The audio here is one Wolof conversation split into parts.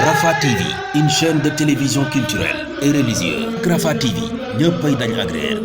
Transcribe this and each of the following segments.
Rafah TV, une chaîne de télévision culturelle et religieuse. Rafah TV ñëppay dañ agréer.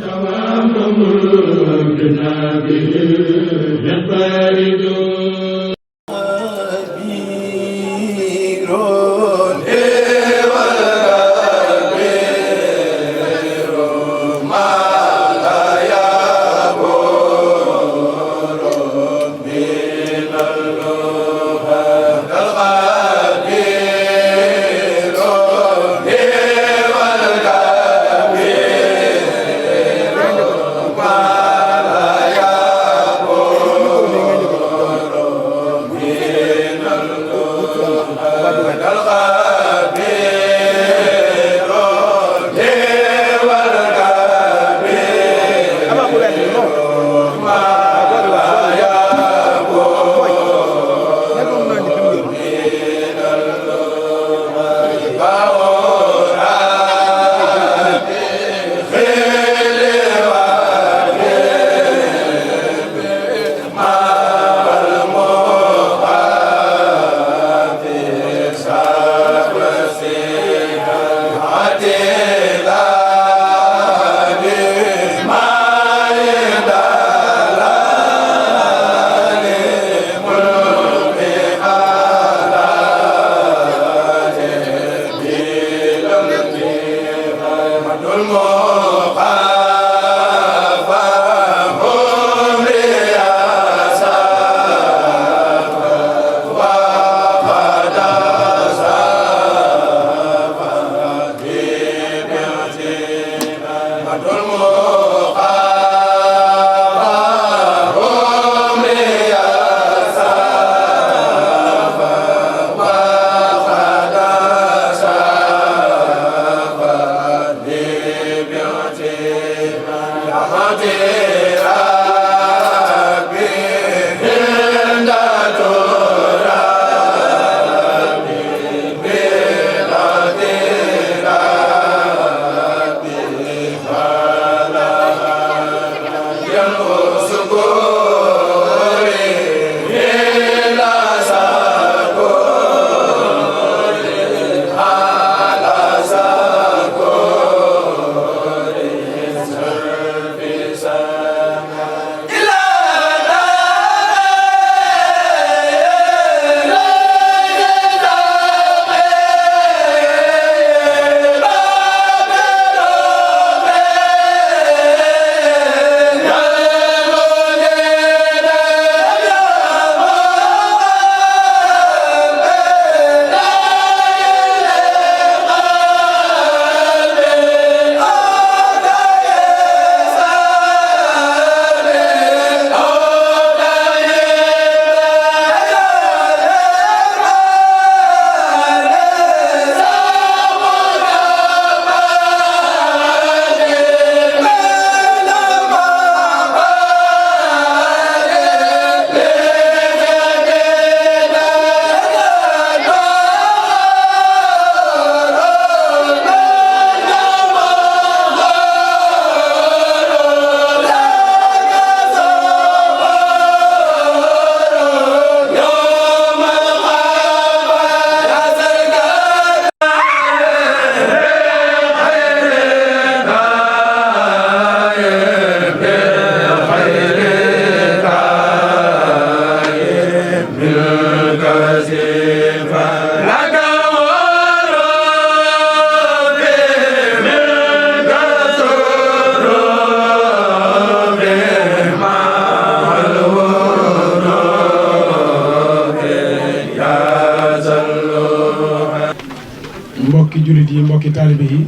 mbokki jullit yi mbokki taalibe yi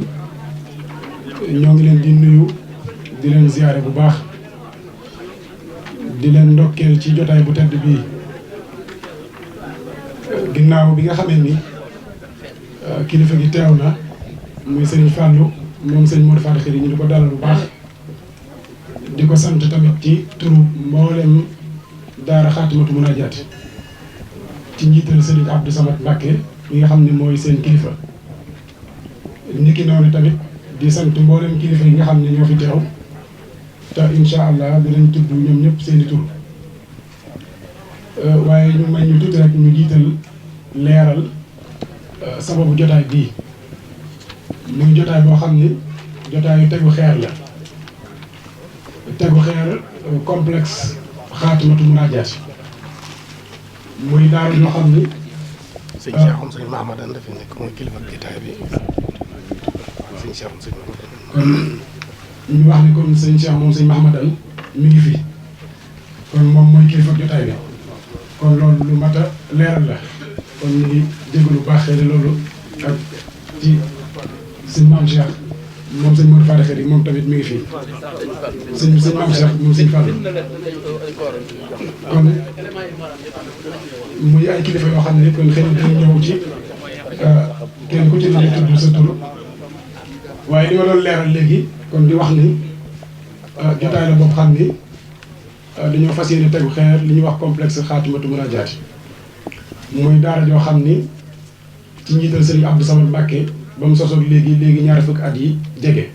ñoo ngi leen di nuyu di leen ziyaare bu baax di leen ndokkeel ci jotaay bu tedd bii ginnaaw bi nga xamee ni kilifa gi teew na muy Serigne Fallou moom sëñ Modou Faty Khary ñu di ko dalal bu baax di ko sant tamit ci turu mboolem daara Xaatimatu Munaajaat ci njiital Serigne Abdou Samad Mbacké mi nga xam ne mooy seen kilifa niki noonu tamit di sant mboolem kilifa yi nga xam ne ñoo fi teew te incha allah dinañ tudd ñoom ñëpp seeni tur waaye ñu may ñu tuuti rek ñu jiital leeral sababu jotaay bii muy jotaay boo xam ni jotaayu tegu xeer la tegu xeer complexe xaatimatu munaajaat muy daara ñoo xam ni sëñ Cheikh moom sëñ Mahamadan dafa nekk mooy kilifa jotaay bi sëñ Cheikh moom sëñ Mahamadan kon ñu wax ni kon sëñ Cheikh moom sëñ Mahamadan mi ngi fi kon moom mooy kilifa jotaay bi kon loolu lu mat a leeral la kon ñu ngi jégalu bu baax xëy na loolu ak ci sëñ Maam Cheikh moom sëñ Modou Fade Khari moom tamit mi ngi fii sëñ Maam Cheikh moom sëñ Fall kon muy ay kilifa yoo xam ne kon xëy na dañu ñëw ci kenn ku ci nekk tudd sa tur waaye li ma doon leeral léegi kon di wax ni jotaay la boobu xam ni dañoo fas yéene tegu xeer li ñuy wax complexe xaatimatu munaajaat muy daara joo xam ni ci njiital sëriñ Abdou Samad Mbacké ba mu sosoog léegi ñaari fukki at yi jege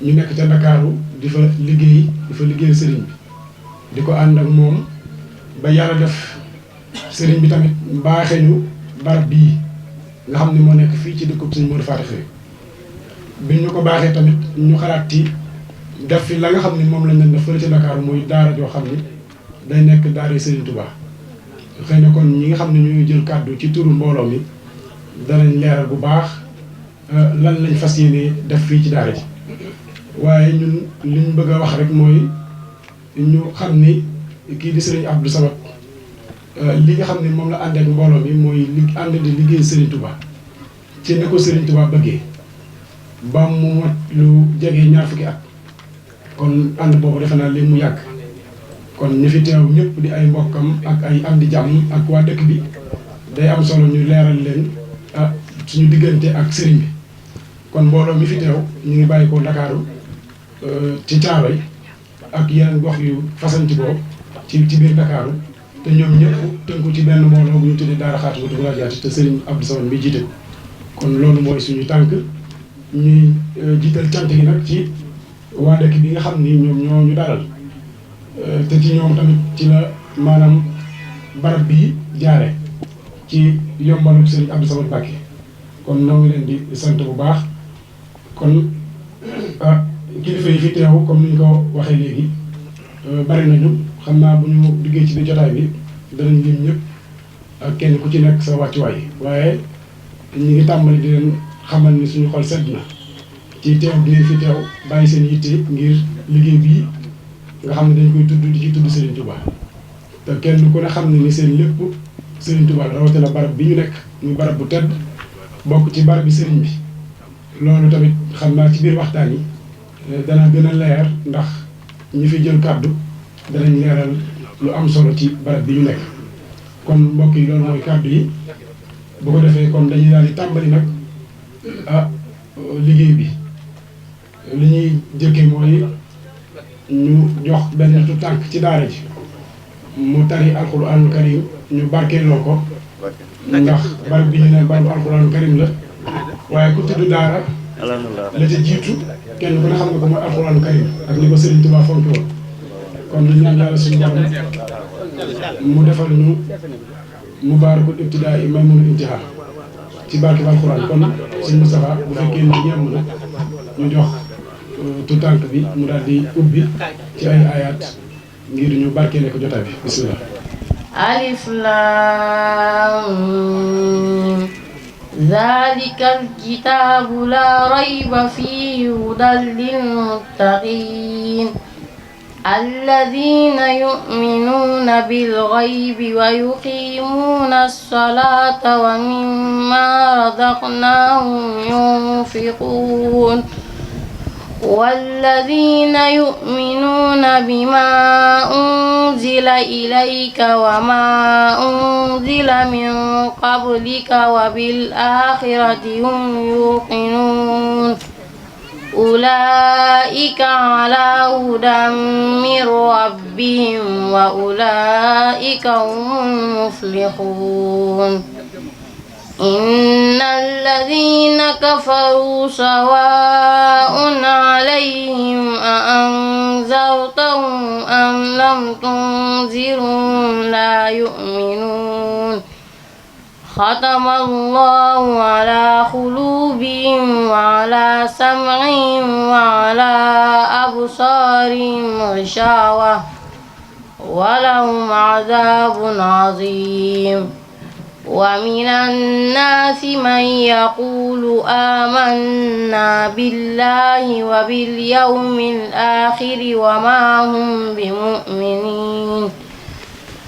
ñu nekk ca Ndakaaru di fa liggéeyal sëriñ bi di ko ànd ak moom ba yàlla def sëriñ bi tamit baaxee ñu barab bii nga xam ni moo nekk fii ci dëkkub sëriñ Modou Fade Khari bi ñu ko baaxee tamit ñu xalaat ci def fi la nga xam ni moom lañ leen def fële ca Ndakaaru muy daara joo xam ni day nekk daara Serigne Touba xëy na kon ñi nga xam ne ñooy jël kàddu ci turu mbooloo mi danañ leeral bu baax lan lañ fas yéene def fii ci daara ji waaye ñun liñ bëgg a wax rek mooy ñu xam ni kii di Serigne Abdou Samad li nga xam ne moom la ànd ak mbooloo mi mooy ànd di liggéey Serigne Touba ci ne ko Serigne Touba bëggee ba mu mat lu jege ñaar fukki at kon ànd boobu defe naa léegi mu yàgg kon ñu fi teew ñëpp di ay mbokkam ak ay am di jàmm ak waa dëkk bi day am solo ñu leeral leen suñu diggante ak sëriñ bi kon mbooloo mi fi teew ñu ngi bàyyi ko Ndakaaru ci Caaroy ak yeneen gox yu fasanti boobu ci biir Ndakaaru te ñoom ñëpp tënku ci benn mbooloo bu ñu tuddee daara Xaatimatu Munaajaat te sëriñ Abdou Samad mi jiite kon loolu mooy suñu tànk ñuy jiital cant gi nag ci waa dëkk bi nga xam ni ñoom ñoo ñu dalal te ci ñoom tamit ci la maanaam barab bii jaare ci yombalu Serigne Abdou Samad Mbacké kon noo ngi leen di sant bu baax kon kilifa yi fi teew comme ni ñu ko waxee léegi bari nañu xam naa bu ñu duggee ci biir jotaay bi danañ lim ñëpp ak kenn ku ci nekk sa wàccuwaay waaye ñu ngi tàmbali di leen xamal ni suñu xol sedd na ci teew bi ngeen fi teew bàyyi seen yitte ngir liggéey bii nga xam ne dañ koy tudd di ci tudd Serigne Touba te kenn ku ne xam ne ni seen lépp Serigne Touba rawatina barab bi ñu nekk muy barab bu tedd bokk ci barab bi Serigne bi loolu tamit xam naa ci biir waxtaan yi dana gën a leer ndax ñi fi jël kàddu danañ leeral lu am solo ci barab bi ñu nekk kon mbokk yi loolu mooy kàddu yi bu ko defee kon dañuy daal di tàmbali nag liggéey bi li ñuy jëkkee mooy ñu jox benn tu tànk ci daara ji mu tari alxuraanul karim ñu barkeeloo ko ndax barab bi ñu ne barabu alxuraanul karim la waaye ku tudd daara la ca jiitu kenn ku ne xam nga ko mooy alxuraanul karim ak ni ko Serigne Touba fonki woon kon ñu ñaan yàlla suñu borom mu defal ñu mubaarakul ibtidaa i maymunul intihaa ci barke bi alxuraan kon sëñ Moustapha bu fekkee ni ñeem na ñu jox tu tànk bi mu daal di ubbi ci ay ayat ngir ñu barkeele ko jotaay bi bismillah. Alif Laam Miim zaalikal kitaabu laa rayba fiihi hudan lil muttaqiin الذين يؤمنون بالغيب ويقيمون الصلاة ومما رزقناهم ينفقون والذين يؤمنون بما أنزل إليك وما أنزل من قبلك وبالآخرة هم يوقنون أولئك على هدى من ربهم وأولئك هم المفلحون إن الذين كفروا سواء عليهم أأنذرتهم أم لم تنذرهم لا يؤمنون ختم الله على قلوبهم وعلى سمعهم وعلى أبصارهم غشاوة ولهم عذاب عظيم ومن الناس من يقول آمنا بالله وباليوم الآخر وما هم بمؤمنين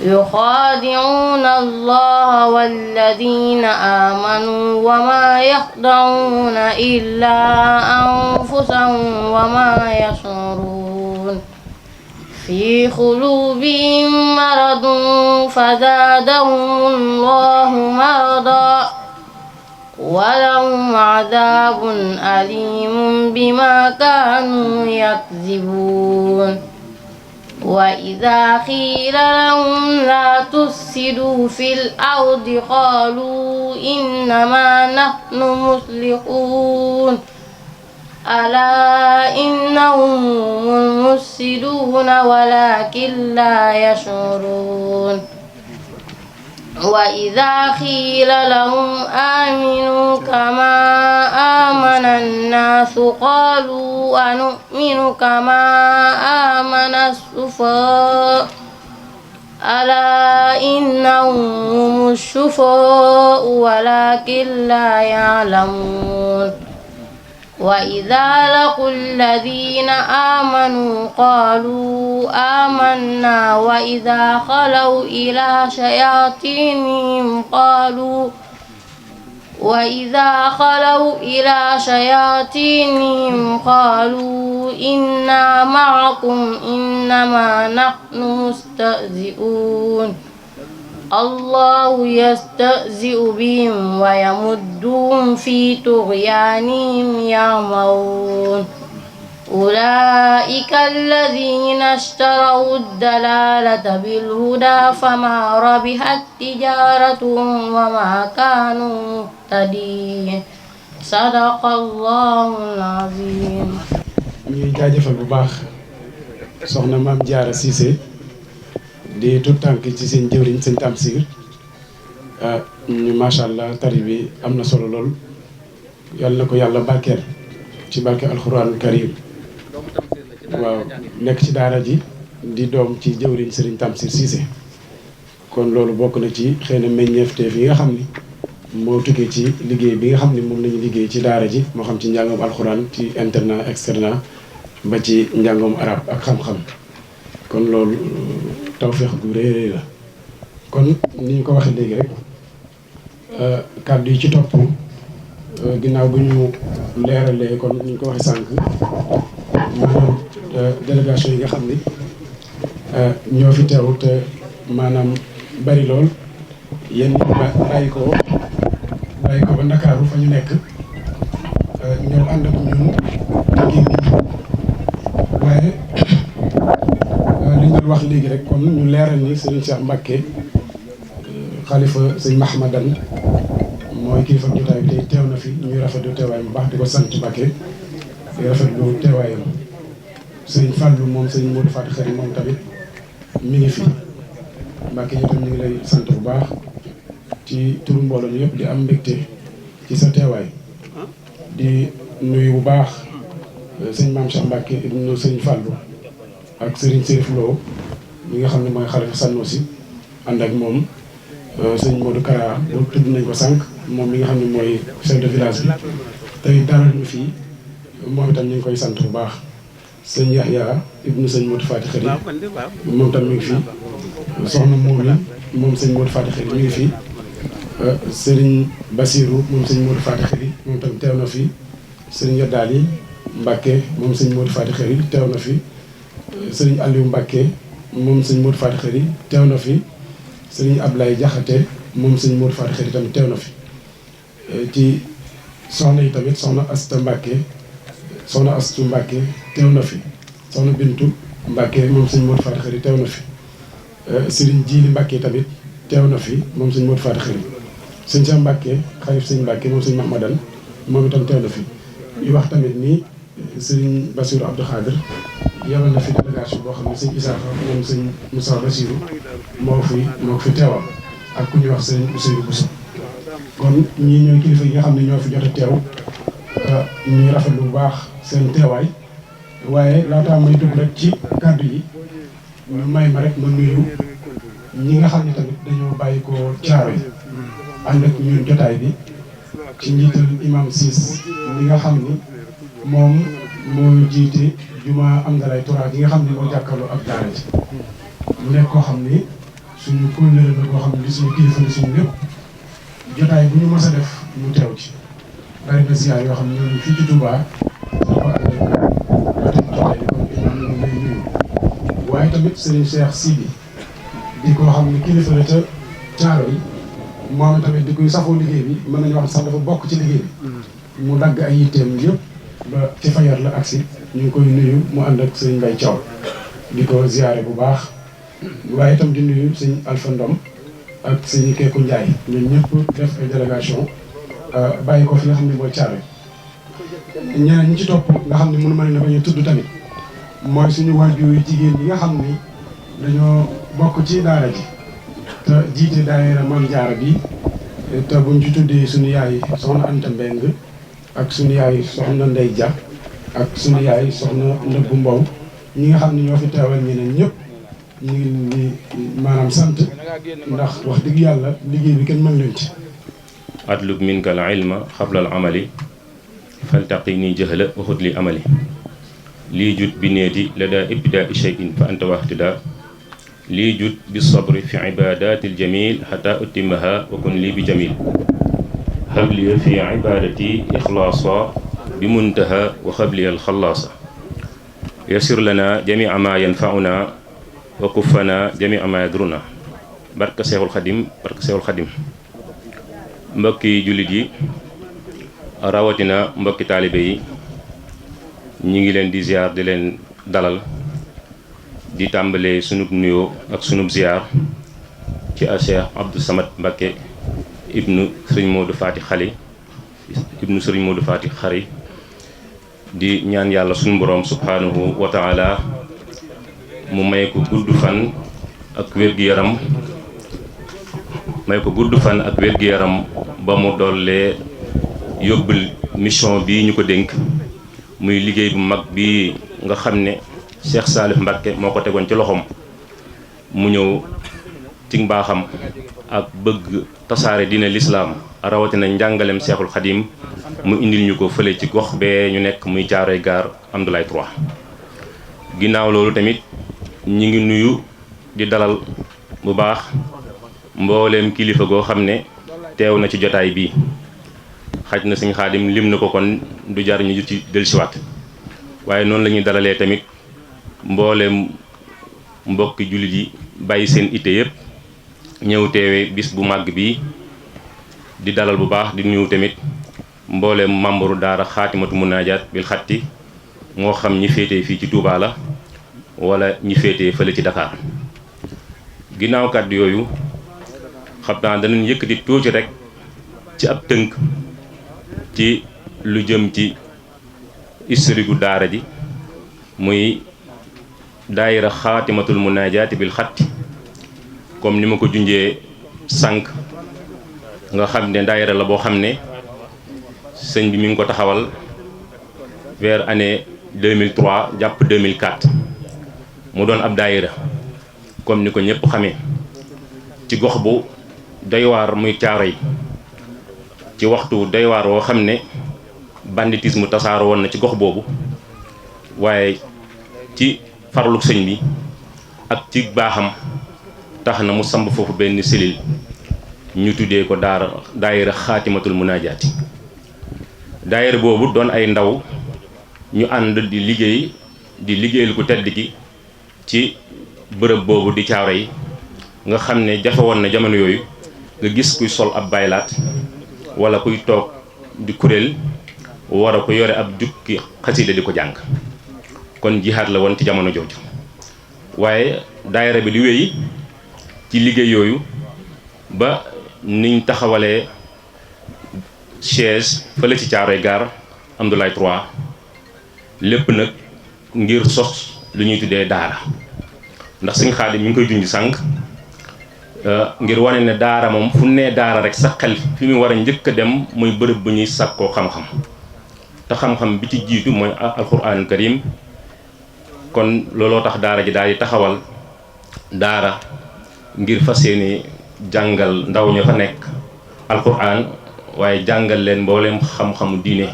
يخادعون الله والذين آمنوا وما يخدعون إلا أنفسهم وما يشعرون في قلوبهم مرض فزادهم الله مرضا ولهم عذاب أليم بما كانوا يكذبون وإذا قيل لهم لا تفسدوا في الأرض قالوا إنما نحن مصلحون ألا إنهم المفسدون ولكن لا يشعرون وإذا قيل لهم آمنوا كما آمن الناس قالوا أنؤمن كما آمن السفهاء ألا إنهم هم السفهاء ولكن لا يعلمون وإذا لقوا الذين آمنوا قالوا آمنا وإذا خلوا إلى شياطينهم قالوا إنا معكم إنما نحن مستهزئون الله يستهزئ بهم ويمدهم في طغيانهم يعمهون أولئك الذين اشتروا الضلالة بالهدى فما ربحت تجارتهم وما كانوا مهتدين صدق الله العظيم. ñuy jaajëfal bu baax soxna Maam Jaara Cissé di tout tànk ci seen jëwriñ seen Tamsir ñu macha allah tari bi am na solo lool yàlla na ko yàlla barkeel ci barke alxuraan karim waaw nekk ci daara ji di doom ci jëwriñ Serigne Tamsir Cissé kon loolu bokk na ci xëy na meññeefteef yi nga xam ni moo tukkee ci liggéey bi nga xam ni moom lañu liggéey ci daara ji moo xam ci njàngam alxuraan ci internat externat ba ci njàngam arab ak xam-xam kon loolu tawfeex gu rëy la kon ni ñu ko waxee léegi rek kàddu yi ci topp ginnaaw bu ñu leeralee kon ni ñu ko waxee sànq maanaam délégation yi nga xam ni ñoo fi teew te maanaam bari lool yéen bàyyi ko ba Ndakaaru fa ñu nekk ñëw ànd ak ñun liggéey bi waaye li ñu wax léegi rek kon ñu leeral ni Serigne Cheikh Mbacké xalifa sëñ Mahmadan mooy kilifa jotaay bi tey teew na fi ñuy rafetlu teewaay bu baax di ko sant Mbacké di rafetlu teewaayam sëñ Fallou moom sëñ Modou Faty Khary moom tamit mi ngi fi Mbacké ñu tam ñu ngi lay sant bu baax ci turu mbooloo ñu yëpp di am mbégte ci sa teewaay di nuyu bu baax sëñ Mame Cheikh Mbacké ibnu sëñ Fallou ak Serigne Serif Lo mi nga xam ne mooy xalifa Sanosi ànd ak moom sëñ Modou Kara bu tudd nañ ko sànq moom mi nga xam ne mooy chef de village bi tey dalal ñu fii moom itam ñu ngi koy sant bu baax sëñ Yahya ibnu sëñ Modou Faty Khary moom tam mi ngi fii soxna moom sëñ Modou Faty Khary mi ngi fii Serigne Bassirou moom sëñ Modou Faty Khary moom tam teew na fii Serigne Yadali Mbacké moom sëñ Modou Faty Khary teew na fii Serigne Aliou Mbacké moom sëñ Modou Faty Khary teew na fi Serigne Ablaye Diakhaté moom sëñ Modou Faty Khary tamit teew na fi ci soxna yi tamit soxna Asta Mbacké soxna Astu Mbacké teew na fi soxna Bintu Mbacké moom sëñ Modou Faty Khary teew na fi Serigne Djili Mbacké tamit teew na fi moom sëñ Modou Faty Khary sëñ Cheikh Mbacke xalif sëñ Mbacke moom sëñ Mahmadan moom itam teew na fi yu wax tamit ni sëñ Bassirou Abdou Khadir yabal na fi délégation boo xam ne sëñ Isaaxa moom sëñ Moussa Bassirou moo fi teewal ak ku ñuy wax sëñ Ousseynou Bousso kon ñii ñooy kilifa yi nga xam ne ñoo fi jot a teew ñuy rafetlu bu baax seen teewaay waaye laataa may dugg rek ci kàddu yi ñu may ma rek ma nuyu ñi nga xam ne tamit dañoo bàyyi ko caaro yi ànd ak ñun jotaay bi ci njiital imam Ciss li nga xam ni moom moo jiite juma Amdalaay Touraa gi nga xam ne moo jàkkaarloo ak daara ji mu nekk koo xam ni suñu kóllëre la koo xam ne suñu kilifa la suñu lépp jotaay bu ñu mës a def mu teew ci bari na ziar yoo xam ne ñoo ngi fii ci Touba dafa ànd ak jotaay bi kon imam ñu ngi lay nuyu waaye tamit Serigne Cheikh Sidi di koo xam ne kilifa la ca caaro yi moom tamit di koy safoo liggéey bi mën nañu wax sax dafa bokk ci liggéey bi mu dagg ay yitteem yëpp ba ci fajar la agsi ñu ngi koy nuyu mu ànd ak sëñ Mbaye Thiaw di ko ziare bu baax waaye itam di nuyu sëñ Alpha Ndom ak sëñ Keeku Ndiaye ñun ñëpp def ay délégation bàyyi ko fi nga xam ne mooy caaro ñeneen ñi ci topp nga xam ne mënu ma leen a bañ a tudd tamit mooy suñu waajur yu jigéen yi nga xam ni dañoo bokk ci daara ji te jiite daayira Maam Jaara bi te buñ ci tuddee suñu yaay soxna Anta Mbeng ak suñu yaay soxna Ndey Dia ak suñu yaay soxna Ndëbbu Mbow ñi nga xam ne ñoo fi teewal ñeneen ñëpp ñu ngi leen di maanaam sant ndax wax dëgg yàlla liggéey bi kenn mën leen ci atlub minka al ilma xabla al amali faltaqini jahla waxut li amali lii jut bi neeti la daa ibtidaa shay'in fa anta wahtida lii jut bi sabri fi ibadaati aljamil xata utimaha wa kun lii bi jamil xabliya fi ibadati ixlaasa bi muntaha wa xabliya alxalaasa yasir lana jamia ma yanfauna wa kuffana jamia ma yadruna barka seexul xadim mbokki jullit yi rawatina mbokki taalibe yi ñi ngi leen di ziar di leen dalal di tàmbalee sunub nuyoo ak sunub ziar ci a Cheikh Abdou Samad Mbacké ibnu sëriñ Modou Fati Xari di ñaan yàlla suñu boroom subhanahu wa taala mu may ko gudd fan ak wér-gi-yaram ba mu dollee yóbbul mission bi ñu ko dénk muy liggéey bu mag bi nga xam ne Cheikh Salif Mbacké moo ko tegoon ci loxoom mu ñëw ci mbaaxam ak bëgg tasaare diine lislaam rawatina njàngaleem Cheikhul Khadim mu indil ñu ko fële ci gox bee ñu nekk muy Caaroy Gaar Amdalaay 3 ginnaaw loolu tamit ñi ngi nuyu di dalal bu baax mbooleem kilifa goo xam ne teew na ci jotaay bii xaj na Sëñ Xaadim lim na ko kon du jar ñu ci dellusiwaat waaye noonu la ñuy dalalee tamit mbooleem mbokki jullit yi bàyyi seen ite yëpp ñëw teewee bis bu màgg bi di dalal bu baax di nuyu tamit mbooleem membre daara xaatimatu munaajaat bil xatti moo xam ñi féetee fii ci Touba la wala ñi féetee fële ci Dakar ginnaaw kàddu yooyu xam naa danañ yëkkati tuuti rek ci ab tënk ci lu jëm ci historique gu daara ji muy daayira xaatimatul munaajaati bil xatti comme ni ma ko junjee sànq nga xam ne daayira la boo xam ne sëñ bi mi ngi ko taxawal vers année 2003 jàpp 2004 mu doon ab daayira comme ni ko ñëpp xamee ci gox bu doy waar muy Caaroy ci waxtu doy waar woo xam ne banditisme tasaaroo woon na ci gox boobu waaye ci farlu sëñ bi ak ci baaxam tax na mu samb foofu benn cellule ñu tuddee ko daayira xaatimatul munaajaati daayira boobu doon ay ndaw ñu ànd di liggéeyal ku tedd gi ci bërëb boobu di Caaroy nga xam ne jafe woon na jamono yooyu nga gis kuy sol ab baylaat wala kuy toog di kuréel war a ko yore ab jukki xasida di ko jàng kon jihaad la woon ci jamono jooju waaye daayira bi di wéy ci liggéey yooyu ba niñ taxawalee siège fële ci Caaroy Gaar Amdoulaye 3 lépp nag ngir sos lu ñuy tuddee daara ndax Sëñ Xaadim mi ngi koy junj sànq ngir wane ne daara moom fu nee daara rek sa xel fi mu war a njëkk a dem muy bërëb bu ñuy sàkkoo xam-xam te xam-xam bi ci jiitu mooy alxuraanul karim. kon looloo tax daara ji daal di taxawal daara ngir fas yéene jàngal ndaw ña fa nekk alxuraan waaye jàngal leen mbooleem xam-xamu diine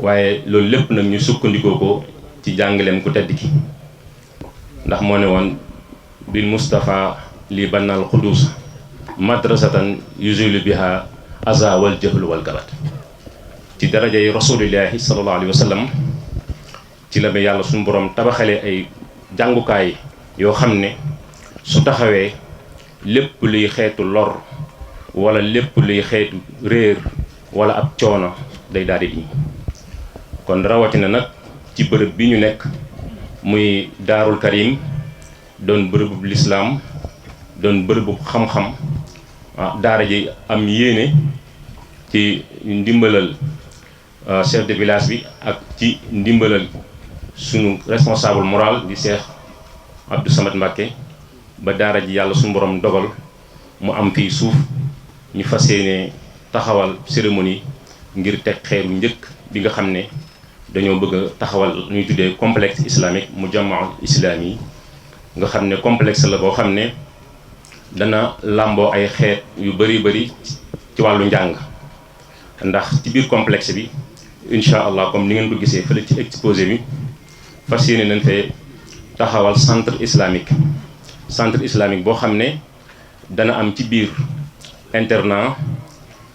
waaye loolu lépp nag ñu sukkandikoo ko ci jàngaleem ku tedd ki ndax moo ne woon bil Mustafa li bannal xudus madrasatan yuzilu biha aza wal jahlu wal galat ci darajay rasulillahi sallallahu alayhi wa sallam ci la ba yàlla suñu borom tabaxalee ay jàngukaay yoo xam ne su taxawee lépp luy xeetu lor wala lépp luy xeetu réer wala ab coono day daal di kon rawatina nag ci bërëb bi ñu nekk muy daarul karim doon bërëbub lislaam doon bërëbub xam-xam daara ji am yéene ci ndimbalal chef de village bi ak ci ndimbalal sunu responsable moral di Cheikh Abdou Samad Mbacké ba daara ji yàlla suñu borom dogal mu am fii suuf ñu fas yéene taxawal cérémonie ngir teg xeeru njëkk bi nga xam ne dañoo bëgg a taxawal ñuy tuddee complexe islamique mu jamaa islami yi nga xam ne complexe la boo xam ne dana làmboo ay xeet yu bari ci wàllu njàng ndax ci biir complexe bi incha allah comme ni ngeen ko gisee fële ci exposé bi fas yéene nañ fee taxawal centre islamique boo xam ne dana am ci biir internat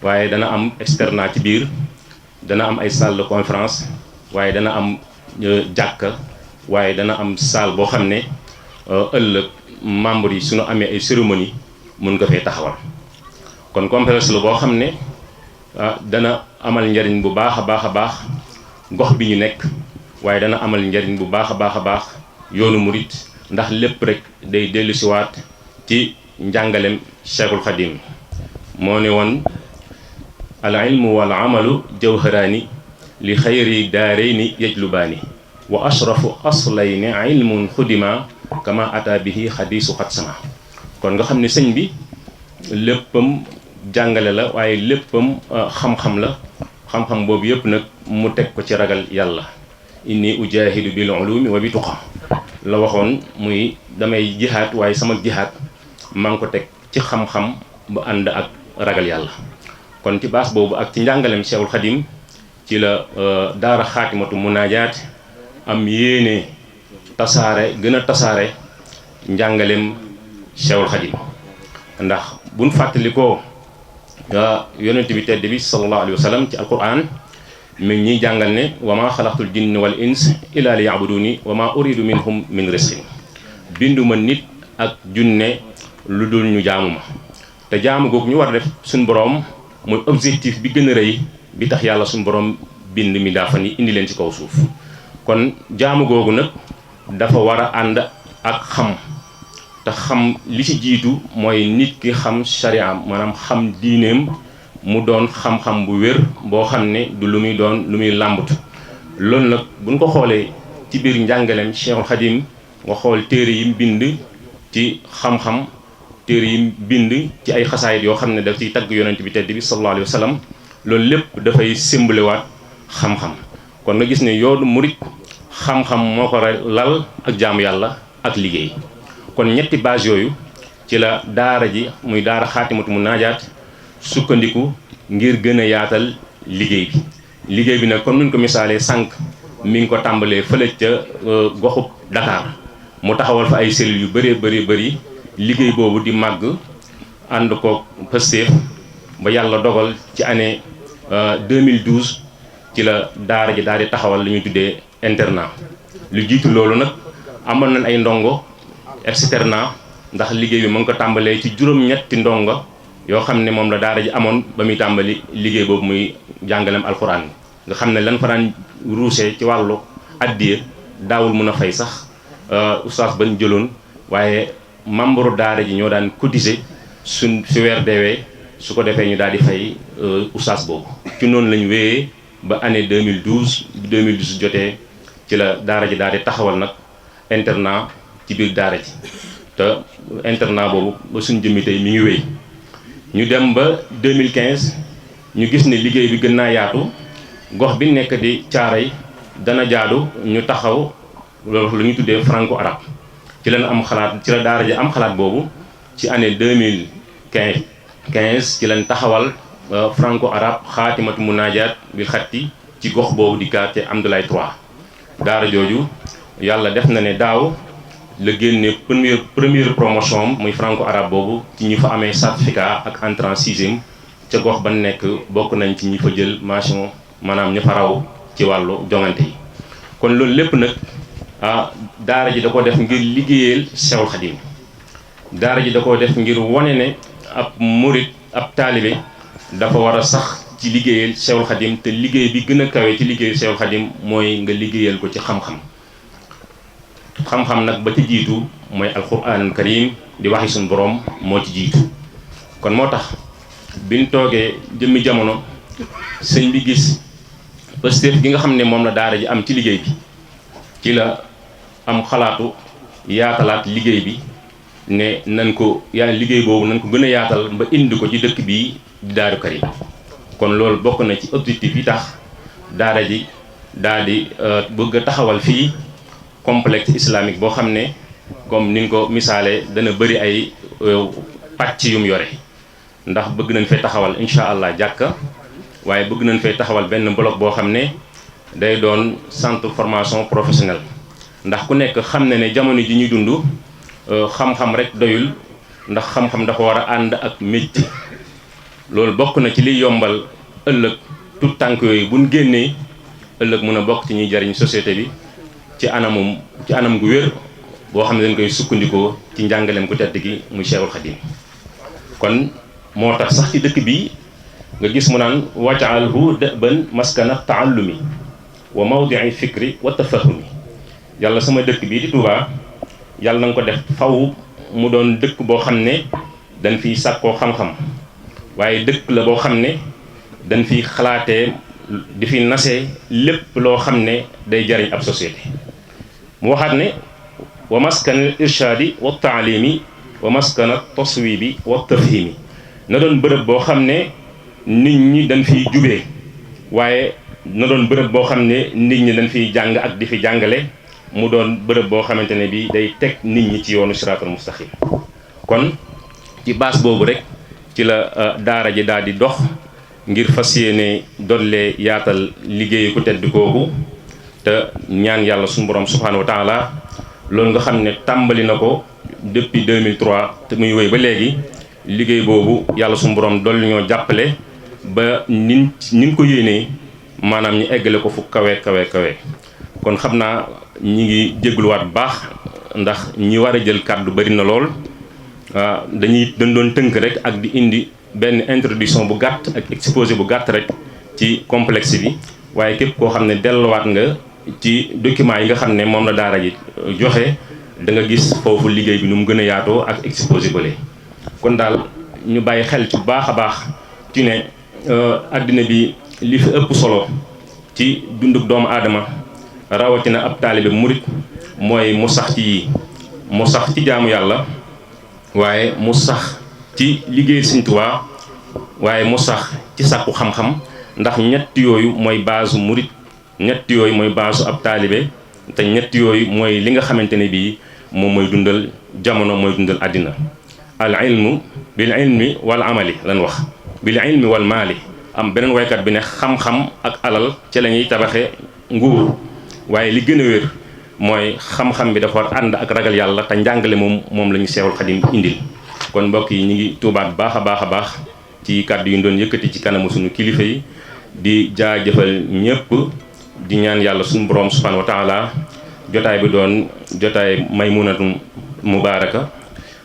waaye dana am externat ci biir dana am ay salle de conférence waaye dana am jàkka waaye dana am salle boo xam ne ëllëg membres yi suñu amee ay cérémonie mun nga fee taxawal kon complexe la boo xam ne dana amal njariñ bu baax a baax gox bi ñu nekk waaye dana amal njariñ bu baax a baax yoonu murit ndax lépp rek day dellusiwaat ci njàngalem Cheikhul Khadim moo ne woon al ilmu wal amalu jawharaani li xayri daarayni yajlubaani wa ashrafu aslayni ilmun xudima kama ata bihi xadiisu xat sama kon nga xam ne sëñ bi léppam jàngale la waaye léppam xam-xam la xam-xam boobu yëpp nag mu teg ko ci ragal yàlla inni ujahidu bil ulumi wa bi tuqa la waxoon muy damay jihaat waaye sama jihaat maa ngi ko teg ci xam-xam bu ànd ak ragal yàlla kon ci baas boobu ak ci njàngalem Cheikhul Khadim ci la daara xaatimatu munaajaat am yéene gën a tasaare njàngalem Cheikhul Khadim ndax buñ fàttalikoo yonent bi tedd bi sallallahu alayhi wa sallam ci alquran mi ngi ñuy jàngal ne wa ma xalaqtul jinni wal ins illa li yabuduni wa ma uridu minhum min risqin binduma nit ak junne lu dul ñu jaamu ma te jaamu googu ñu war a def suñ boroom mooy objectif bi gën a rëy bi tax yàlla suñ boroom bind mi daa fan yi indi leen ci kaw suuf kon jaamu googu nag dafa war a ànd ak xam te xam li ci jiitu mooy nit ki xam sharia maanaam xam diineem mu doon xam-xam bu wér boo xam ne du lu muy doon lu muy làmbut loolu nag buñ ko xoolee ci biir njàngaleem Cheikhul Khadim nga xool téere yi mu bind ci xam-xam téere yi bind ci ay xasaayit yoo xam ne daf ciy tagg yonent bi tedd bi sallallahu alayhi wa sallam loolu lépp dafay sémbalewaat xam-xam kon nga gis ne yoonu murit xam-xam moo ko lal ak jaamu yàlla ak liggéey kon ñetti base yooyu ci la daara ji muy daara xaatimatu munaajaat sukkandiku ngir gën a yaatal liggéey bi nag comme nuñ ko misaalee sànq mi ngi ko tàmbalee fële ca goxub Dakar mu taxawal fa ay cellules yu bëri liggéey boobu di màgg ànd ko Pastef ba yàlla dogal ci année 2012 ci la daara ji daal di taxawal li ñuy tuddee internat lu jiitu loolu nag amoon nañ ay ndongo externat ndax liggéey bi mu ngi ko tàmbalee ci juróom-ñetti ndongo yoo xam ne moom la daara ji amoon ba muy tàmbali liggéey boobu muy jàngalem alxuraan nga xam ne lan fa daan ruusee ci wàllu addiya daawul mun a fay sax oustaz bañ jëloon waaye membre daara ji ñoo daan cotiser su weer deewee su ko defee ñu daal di fay oustaz boobu. ci noonu la ñu wéyee ba année 2012 jotee ci la daara ji daal di taxawal nag internat ci biir daara ji te internat boobu ba suñ jëmmi tey mi ngi wéy. ñu dem ba 2015 ñu gis ne liggéey bi gën naa yaatu gox bi nekk di Caaray dana jaadu ñu taxaw loolu lu ñu tuddee franco arabe ci lañ am xalaat ci la daara ji am xalaat boobu ci année 2015 ci lañ taxawal franco arabe xaatimatu munaajaat bil xatti ci gox boobu di quartier Amdoulaye 3 daara jooju yàlla def na ne daaw la génne première promotion muy franco arabe boobu ci ñi fa amee certificat ak entrée en sixième ca gox ba nekk bokk nañ ci ñi fa jël mention maanaam ñu fa raw ci wàllu jongante yi. kon loolu lépp nag daara ji da ko def ngir liggéeyal Seexul Xadim daara ji da ko def ngir wane ne ab murit ab taalibe dafa war a sax ci liggéeyal Seexul Xadim te liggéey bi gën a kawe ci liggéeyal Seexul Xadim mooy nga liggéeyal ko ci xam-xam. xam-xam nag ba ci jiitu mooy alquranul karim di waxi suñu borom moo ci jiitu kon moo tax biñ toogee jëmmi jamono sëñ bi gis pëstéef gi nga xam ne moom la daara ji am ci liggéey bi ci la am xalaatu yaatalaat liggéey bi ne nan ko liggéey boobu nan ko gën a yaatal ba indi ko ci dëkk bii di Daaru Karim kon loolu bokk na ci objectif yi tax daara ji daal di bëgg a taxawal fii complexe islamique boo xam ne comme ni nga ko misaalee dana bëri ay pàcc yum yore ndax bëgg nañ fee taxawal incha allah jàkka waaye bëgg nañ fee taxawal benn bloc boo xam ne day doon centre formation professionnelle ndax ku nekk xam ne ne jamono ji ñuy dund xam-xam rek doyul ndax xam-xam dafa war a ànd ak métier loolu bokk na ci liy yombal ëllëg tout tànk yooyu buñ génnee ëllëg mun a bokk ci ñuy jariñ société bi ci anam gu wér boo xam ne dañ koy sukkandikoo ci njàngaleem ku tedd gi muy Cheikhul Khadim kon moo tax sax ci dëkk bi nga gis mu naan waj'alhu da'ban maskana ta'allumi wa mawdi'i fikri wa tafahumi yàlla sama dëkk bii di Touba yàlla na nga ko def faw mu doon dëkk boo xam ne dañ fiy sàkkoo xam-xam waaye dëkk la boo xam ne dañ fiy xalaatee di fi nasee lépp loo xam ne day jariñ ab société mu waxaat ne wa maskana irshaadi wa taalimi wa maskana taswibi wa tafhimi na doon bërëb boo xam ne nit ñi dañ fiy jubee waaye na doon bërëb boo xam ne nit ñi dañ fiy jàng ak di fi jàngale mu doon bërëb boo xamante ne bi day teg nit ñi ci yoonu siraatal mustaqim kon ci baas boobu rek ci la daara ji daal di dox ngir fas yéene dollee yaatal liggéeyu ku tedd kooku te ñaan yàlla suñu borom subhanahu wa taala loolu nga xam ne tàmbali na ko depuis 2003 te muy wéy ba léegi liggéey boobu yàlla suñu borom dolli ñoo jàppale ba nin ko yéenee maanaam ñu eggale ko fu kawe kon xam naa ñi ngi jégluwaat bu baax ndax ñi war a jël kàddu bari na lool dañ doon tënk rek ak di indi benn introduction bu gàtt ak exposé bu gàtt rek ci complexe bi waaye képp koo xam ne delluwaat nga ci document yi nga xam ne moom la daara ji joxe da nga gis foofu liggéey bi nu mu gën a yaatoo ak exposé bële kon daal ñu bàyyi xel ci bu baax a baax ci ne àddina bi li fi ëpp solo ci dunduk doomu aadama rawatina ab taalibe murit mooy mu sax ci yii mu sax ci jaamu yàlla waaye mu sax ci liggéey Sëñ Tuubaa waaye mu sax ci sàkku xam-xam ndax ñett yooyu mooy baasu murit ñett yooyu mooy baasu ab taalibe te ñett yooyu mooy li nga xamante ne bii moom mooy dundal jamono mooy dundal àddina al ilmu bil ilmi wal amali lan wax bil ilmi wal maali am beneen waykat bi ne xam-xam ak alal ci la ñuy tabaxe nguur waaye li gën a wér mooy xam-xam bi dafa war ànd ak ragal yàlla te njàngale moom la ñu Seexul Xadim indil kon mbokk yi ñu ngi tuubaat baax a baax ci kàddu yu ñu doon yëkkati ci kanamu suñu kilifa yi di jaajëfal ñëpp di ñaan yàlla suñu borom subhanahu wa taala jotaay bi doon jotaay maymunatu mubaaraka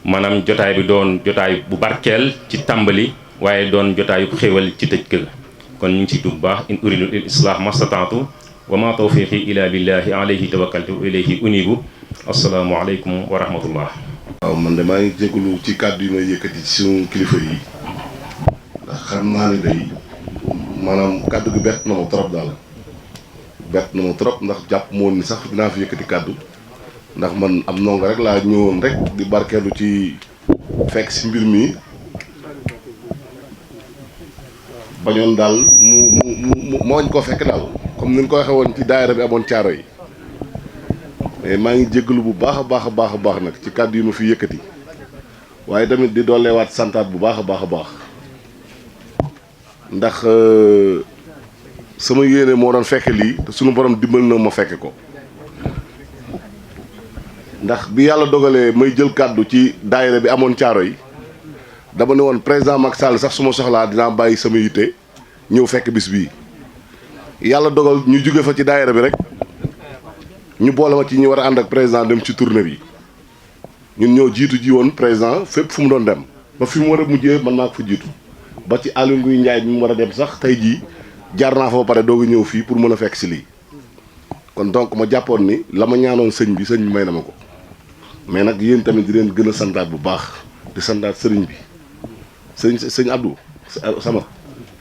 maanaam jotaay bi doon jotaay bu barkeel ci tàmbali waaye doon jotaayu xéewal ci tëj kër kon ñu ngi ciy tuub baax in uridu il islah mastataatu wa ma tawfiqi ila billahi alayhi tawakkaltu wa ilayhi unibu assalaamu aleykum wa rahmatullah. waaw man de maa ngi jégalu ci kàddu yi may yëkkati ci suñu kilifa yi xam naa ne day maanaam kàddu gi bett na ma trop daal bett na ma trop ndax jàpp moon ni sax dinaa fi yëkkati kàddu ndax man am ndongo rek laa ñëwoon rek di barkeelu ci fekk si mbir mi bañoon daal mu mooñ ko fekk daal comme ni ñu ko waxee woon ci daayira bi amoon caaro yi mais maa ngi jéggalu bu baax a baax a baax a baax nag ci kàddu yi ma fi yëkkati waaye tamit di dooleewaat santaat bu baax a baax a baax ndax sama yéene moo doon fekke lii te suñu borom dimbal na ma fekke ko ndax bi yàlla dogalee may jël kàddu ci daayira bi amoon caaro yi dama ne woon président Macky Sall sax su ma soxlaa dinaa bàyyi sama yitte ñëw fekk bis bii yàlla dogal ñu jóge fa ci daayira bi rek ñu boole ma ci ñi war a ànd ak président dem ci tournée bi ñun ñoo jiitu ji woon président fépp fu mu doon dem ba fi mu war a mujjee man maa ko fa jiitu ba ci Aly Ngouille Ndiaye bi mu war a dem sax tey jii jaar naa fa ba pare doog a ñëw fii pour mën a fekk si lii kon donc ma jàppoon ni la ma ñaanoon sëñ bi may na ma ko mais nag yéen tamit di leen gën a santaat bu baax di santaat sëriñ bi sëñ Abdou sama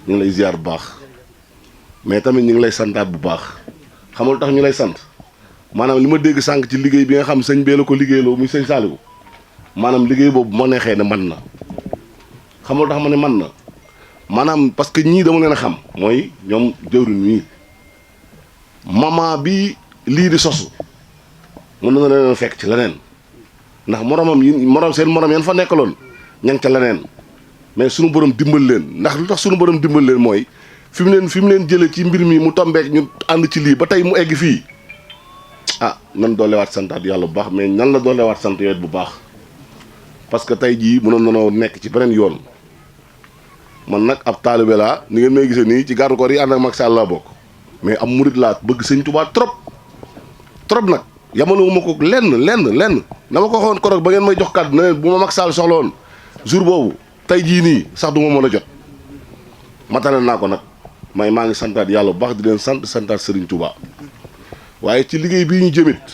ñu ngi lay ziar bu baax mais tamit ñu ngi lay santaat bu baax xamul tax ñu lay sant maanaam li ma dégg sànq ci liggéey bi nga xam sëñ bee la ko liggéeyloo muy sëñ Saliou maanaam liggéey boobu moo neexee ne man na xamul tax ma ne man na maanaam parce que ñii dama leen a xam mooy ñoom jëwriñ ñii maman bi lii di sosu mën na leen fekk ci leneen ndax seen morom yan fa nekkaloon ña ngi ca leneen mais suñu borom dimbal leen ndax lu tax suñu borom dimbal leen mooy fi mu leen jëlee ci mbir mi mu tombeek ñu ànd ci lii ba tey mu egg fii ah nan doolewaat santaat yàlla bu baax mais nan la doolewaat sant yooyu bu baax parce que tey jii mënoon nanoo nekk ci beneen yoon man nag ab taalibe laa ni ngeen may gisee nii ci garde corps yi ànd ak Macky Sall laa bokk mais am murid laa bëgg sëñ Tuubaa trop nag yamanu ma ko lenn dama ko waxoon korog ba ngeen may jox kàddu ne leen bu ma Macky Sall soxla woon jour boobu tey jii nii sax du ma mën a jot matale naa ko nag maa ngi santaat yàlla bu baax di leen santaat Serigne Touba waaye ci liggéey bii ñu jëmit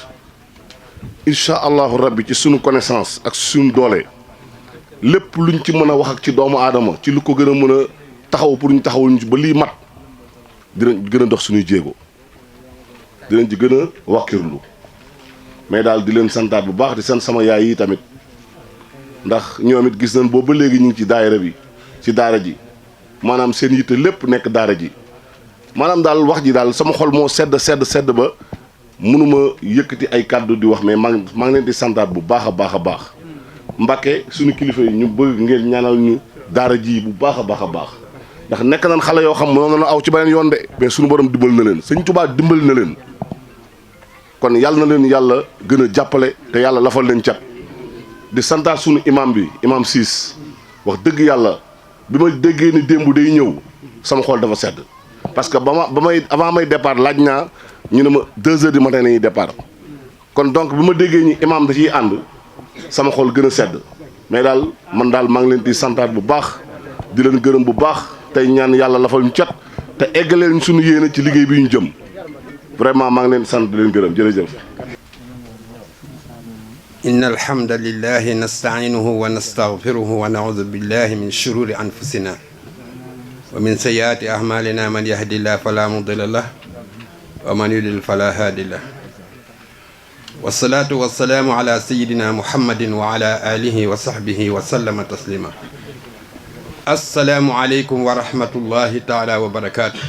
incha allahu rabbi ci sunu connaissance ak sunu doole lépp luñ ci mën a wax ak ci doomu aadama ci lu ko gën a mën a taxaw pour ñu taxawul ñu ba lii mat dinañ gën a dox suñuy jéego dinañ ci gën a wakkirlu mais daal di leen santaat bu baax di sant sama yaay yi tamit ndax ñoom it gis nañ boobu ba léegi ñu ngi ci daayira bi ci daara ji maanaam seen yitte lépp nekk daara ji maanaam daal wax ji daal sama xol moo sedd ba mënuma yëkkati ay kàddu di wax mais maa ngi leen di santaat bu baax a baax Mbàkke suñu kilifa yi ñu bëgg ngeen ñaanal ñu daara ji bu baax a baax ndax nekk nañ xale yoo xam mënoon na aw ci beneen yoon de mais suñu borom dimbal na leen Sëñ Tuubaa dimbal na leen kon yàlla na leen yàlla gën a jàppale te yàlla lafal leen cat di santaat suñu imam bi imam Ciss wax dëgg yàlla bi ma déggee ni démb day ñëw sama xol dafa sedd parce que avant may départ laaj naa ñu ne ma 2 heures du matin la ñuy départ kon donc bi ma déggee ñi imam da ciy ànd sama xol gën a sedd mais daal man daal maa ngi leen di santaat bu baax di leen gërëm bu baax tey ñaan yàlla lafal ñu cat te eggaleen ñu suñu yéene ci liggéey bi ñu jëm vraiment maa ngi leen di sant di leen gërëm jërëjëf. inna alhamda lillahi nasta'inuhu wa nastaghfiruhu wa na'udhu billahi min shururi anfusina wa min sayyiati a'malina man yahdihillahu fala mudilla lahu wa man yudlil fala hadiya lahu wassalatu wassalamu ala sayyidina muhammadin wa ala alihi wa sahbihi wa sallama taslima assalaamu aleykum wa rahmatullahi taala wa barakatuh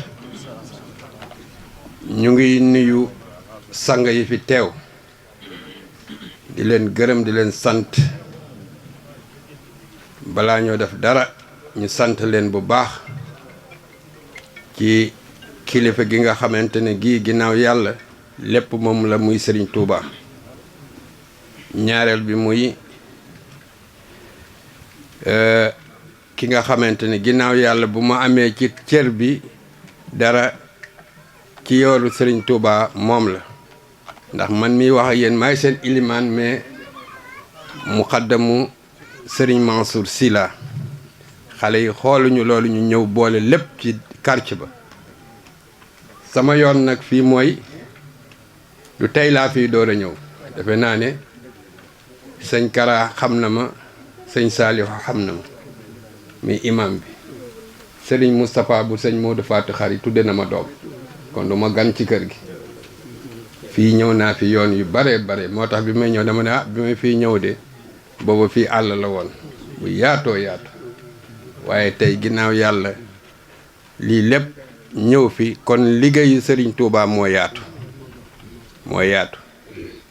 ñu ngi nuyu sang yi fi teew di leen gërëm di leen sant balaa ñoo def dara ñu sant leen bu baax ci kilifa gi nga xamante ne gii ginnaaw yàlla lépp moom la muy Serigne Touba ñaareel bi muy ki nga xamante ne ginnaaw yàlla bu ma amee ci cër bi dara ci yoolu Serigne Touba moom la ndax man miy wax ak yéen maay seen ilimaan mais muqaddamu Serigne Mansour Sy la xale yi xooluñu loolu ñu ñëw boole lépp ci quartier ba sama yoon nag fii mooy lu tey laa fii door a ñëw defe naa ne sëñ Kara xam na ma sëñ Saliou xam na ma mi imam bi Serigne Moustapha bu sëñ Modou Fatou Khary tudde na ma doom kon du ma gan ci kër gi fii ñëw naa fi yoon yu bare moo tax bi may ñëw dama ne bi may fii ñëw de booba fii àll la woon bu yaatoo yaatu waaye tey ginnaaw yàlla lii lépp ñëw fi kon liggéeyu Serigne Touba moo yaatu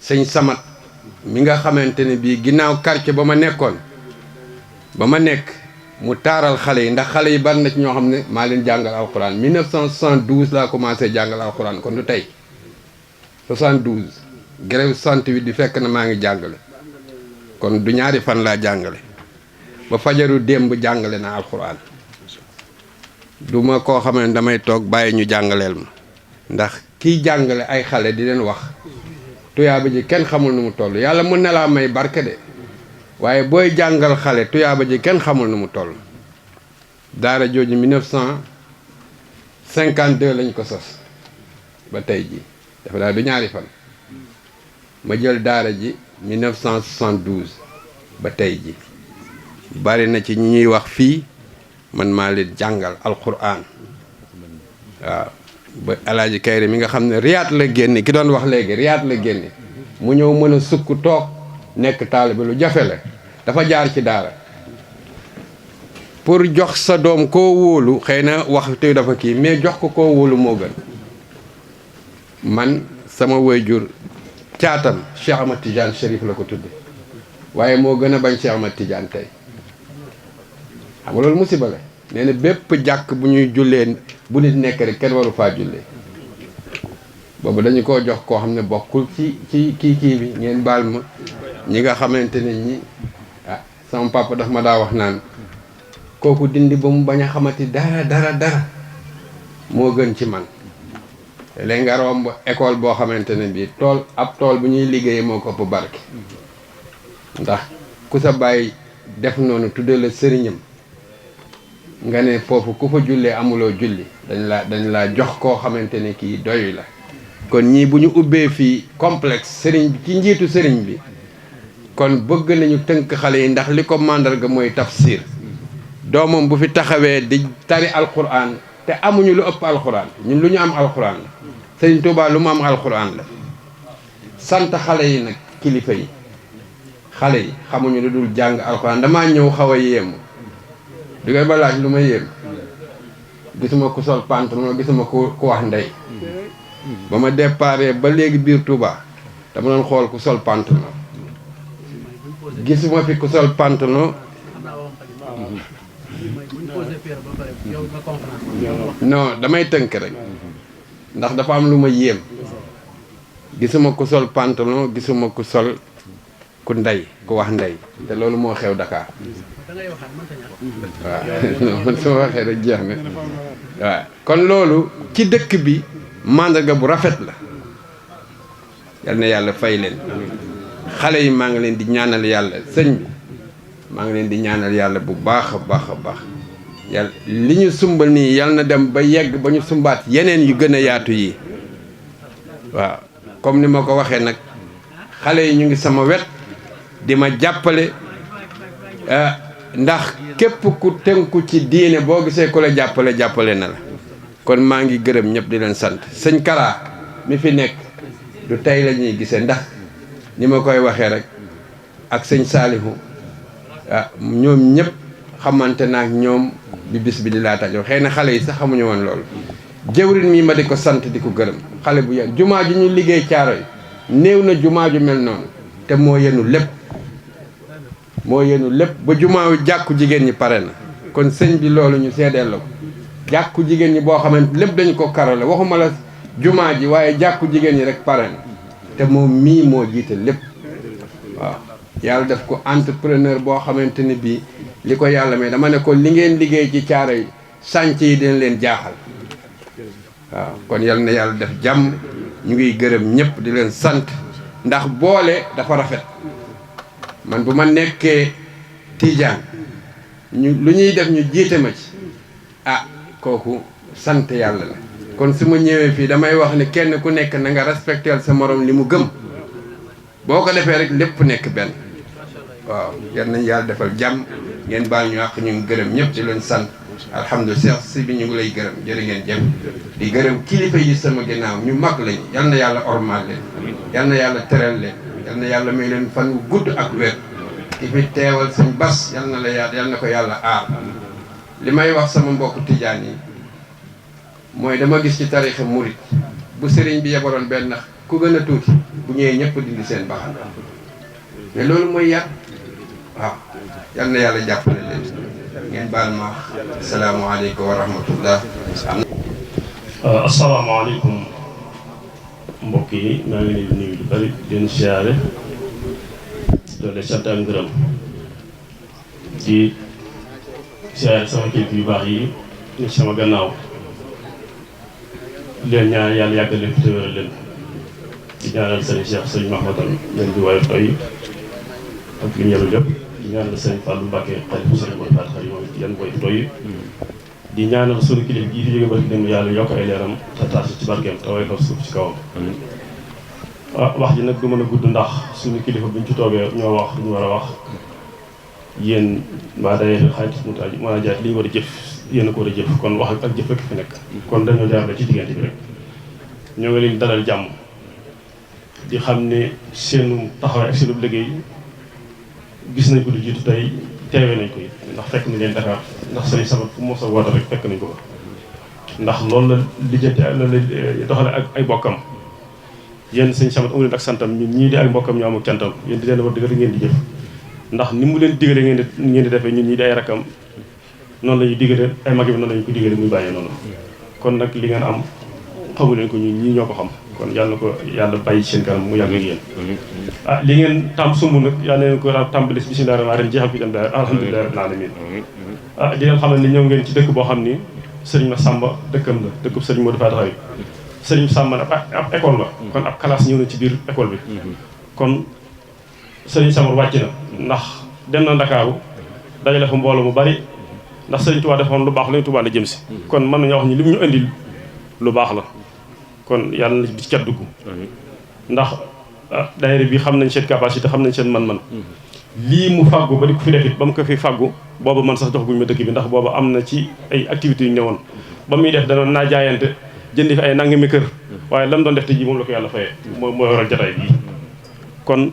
sëñ Samat mi nga xamante ne bii ginnaaw quartier ba ma nekkoon ba ma nekk mu taaral xale yi ndax xale yi bari na ci ñoo xam ne maa leen jàngal alxuraan 1972 laa commencé jàngal alxuraan kon du tey 72 grève 68 di fekk na maa ngi jàngale kon du ñaari fan laa jàngale ba fajaru démb jàngale na alxuraan du ma koo xam ne damay toog bàyyi ñu jàngaleel ma ndax kiy jàngale ay xale di leen wax tuyaaba ji kenn xamul nu mu toll yàlla mën na laa may barke de waaye booy jàngal xale tuyaaba ji kenn xamul nu mu toll daara jooju 1952 lañ ko sos ba tey ji dafa daal du ñaari fan ma jël daara ji 1972 ba tey ji bari na ci ñi ñuy wax fii man maa leen jàngal alquran waaw ba Alaaji Kayre mi nga xam ne Riyad la génne ki doon wax léegi Riyad la génne mu ñëw mën a sukk toog nekk taalibe lu jafe la dafa jaar ci daara pour jox sa doom koo wóolu xëy na waxtu dafa kii mais jox ko koo wóolu moo gën man sama waajur caatam Cheikh Ahmad Tidiane Chérif la ko tudde waaye moo gën a bañ Cheikh Ahmad Tidiane tey xam nga loolu musiba la nee na bépp jàkk bu ñuy jullee bu nit nekk rek kenn waru faa jullee boobu dañu ko jox koo xam ne bokkul ci kii bi ngeen baal ma ñi nga xamante ne ñi sama papa daf ma daa wax naan kooku dindi ba mu bañ a xamati dara moo gën ci man léegi nga romb école boo xamante ne bii ab tool bu ñuy liggéeyee moo ko ëpp barke ndax ku sa bàyyi def noonu tudde la sëriñam nga ne foofu ku fa jullee amuloo julli dañ laa jox koo xamante ne kii doyu la kon ñii bu ñu ubbee fii complexe sëriñ bi ci njiitu sëriñ bi kon bëgg nañu tënk xale yi ndax li ko màndarga mooy tafsir doomam bu fi taxawee di tari alquran te amuñu lu ëpp alquran ñun lu ñu am alquran la Sëriñ Tuubaa lu mu am alquran la sant xale yi nag kilifa yi xale yi xamuñu lu dul jàng alquran damaa ñëw xaw a yéemu di ngay ba laaj lu ma yéem gisuma ku sol pantalon gisuma ku wax ndey ba ma déparé ba léegi biir Touba dama doon xool ku sol pantalon gisuma fi ku sol pantalon non damay tënk rek ndax dafa am lu ma yéem gisuma ku sol pantalon gisuma ku sol ku ndey ku wax ndey te loolu moo xew Dakar waaw man su ma waxee rek jeex na waaw kon loolu ci dëkk bi màndarga bu rafet la yal na yàlla fay leen xale yi maa ngi leen di ñaanal yàlla sëñ bi maa ngi leen di ñaanal yàlla bu baax a baax yàlla li ñu sumbal nii yal na dem ba yegg ba ñu sumbaat yeneen yu gën a yaatu yi waaw comme ni ma ko waxee nag xale yi ñu ngi sama wet di ma jàppale ndax képp ku tënku ci diine boo gisee ku la jàppale na la kon maa ngi gërëm ñëpp di leen sant sëñ Kara mi fi nekk du tey la ñuy gisee ndax ni ma koy waxee rek ak sëñ Saalihu ñoom ñëpp xamante naa ak ñoom bi bis bi di laata ñëw xëy na xale yi sax xamuñu woon loolu jëwrin mi ma di ko sant di ko gërëm xale bu yàgg jumaa ju ñu liggéey caaro yi néew na jumaa ju mel noonu te moo yenu lépp ba jumaa jàkku jigéen ñi pare na kon sëñ bi loolu ñu seedeel la ko jàkku jigéen ñi boo xamante lépp dañu ko karole waxuma la jumaa ji waaye jàkku jigéen ñi rek pare na te moom mii moo jiite lépp waaw yàlla def ko entrepreneur boo xamante ni bii li ko yàlla may dama ne ko li ngeen liggéey ci caaro yi sànc yi dina leen jaaxal waaw kon yal na yàlla def jàmm ñu ngi gërëm ñëpp di leen sant ndax boole dafa rafet man bu ma nekkee Tijaan lu ñuy def ñu jiite ma ci kooku sant yàlla la kon su ma ñëwee fii damay wax ne kenn ku nekk na nga respecteel sa morom li mu gëm boo ko defee rek lépp nekk benn waaw yal nañ yàlla defal jàmm ngeen baal ñu àq ñu ngi gërëm ñëpp di leen sant alhamdulilah Cheikh si bi ñu ngi lay gërëm jërë ngeen jëf di gërëm kilifa yi sama ginnaaw ñu mag lañ yal na yàlla ormal leen yal na yàlla teral leen yal na yàlla may leen fan wu gudd ak wér ki fi teewal sëñ Bas yal na ko yàlla aar li may wax sama mbokk tijaan yi mooy dama gis ci tarixa murit bu sëriñ bi yebaloon benn ku gën a tuuti bu ñëwee ñëpp dindi seen baxan mais loolu mooy yar waaw yal na yàlla jàppale leen ngeen baal ma asalaamaaleykum wa rahmatullah. asalaamaaleykum mbokk yi maa ngi leen di nuyu lu bari di leen siyaare doole sant ak ngërëm di siyaare sama kilifa yu baax yi ni sama gannaaw leen ñaan yàlla yàggal leen fi te wéral leen di ñaanal sëriñ Cheikh sëriñ Mahmadan leen di waaye toy ak li ñëru lépp di ñaanal sëriñ Fallou Mbacke xalifu sëriñ Modou Faty Khary moom yan koy toy di ñaanal sunu kilifa gii fi jóge barki dem yàlla yokk ay leeram te taasu ci barkeem te way faf suuf ci kawam wax ji nag du mën a gudd ndax suñu kilifa buñ ci toogee ñoo wax lu ñu war a wax yéen waa day xaalis mu taaj mën a jaay li ñu war a jëf yéen a ko war a jëf kon wax ak jëf rek fi nekk kon dañoo jaarale ci diggante bi rek ñoo ngi leen dalal jàmm di xam ne seenu taxawaay ak seenu liggéey gis nañ ko du jiitu tey teewee nañ ko it ndax fekk nañ leen Dakar ndax sëriñ Samat fu mos a woote rek fekk nañ ko ndax loolu la lijjanti la doxale ak ay bokkam yéen sëñ Samat amu leen ak santam ñun ñii di ay mbokkam ñu am ak cantam yéen di leen war dëgg ngeen di jëf ndax ni mu leen digale ngeen di defee ñun ñii di ay rakkam noonu la ñuy digale ay mag yi noonu la ñu ko digale muy bàyyee noonu kon nag li ngeen am xamu leen ko ñun ñii ñoo ko xam kon yàlla na ko yàlla bàyyi seen kanam mu yàgg ak yéen li ngeen tam sumb nag yàlla leen ko tàmbali bismillah rahmaan rahim jeexal ko ci alhamdulilah rabbil alamin di leen xamal ni ñëw ngeen ci dëkk boo xam ni sëriñ Massamba dëkkam la dëkkub sëriñ Modou Faty Khary sëriñ Samba nag ab école la kon ab classe ñëw na ci biir école bi kon sëriñ Samba wàcc na ndax dem na Ndakaaru dajale fa mbooloo mu bari ndax sëriñ Touba defoon lu baax lañu Touba la jëm si kon mën nañoo wax ni li mu ñu indil lu baax la kon yàlla na ci cat dugg ndax daayira bi xam nañ seen capacité xam nañ seen man-man lii mu fàggu ba di ko fi def it ba mu ko fi fàggu booba man sax jox guñu ma dëkk bi ndax booba am na ci ay activités yu ñëwoon ba muy def danoon naa jaayante jëndi fi ay nangami kër waaye lam doon def te ji moom la ko yàlla fayee mooy waral jataay bii kon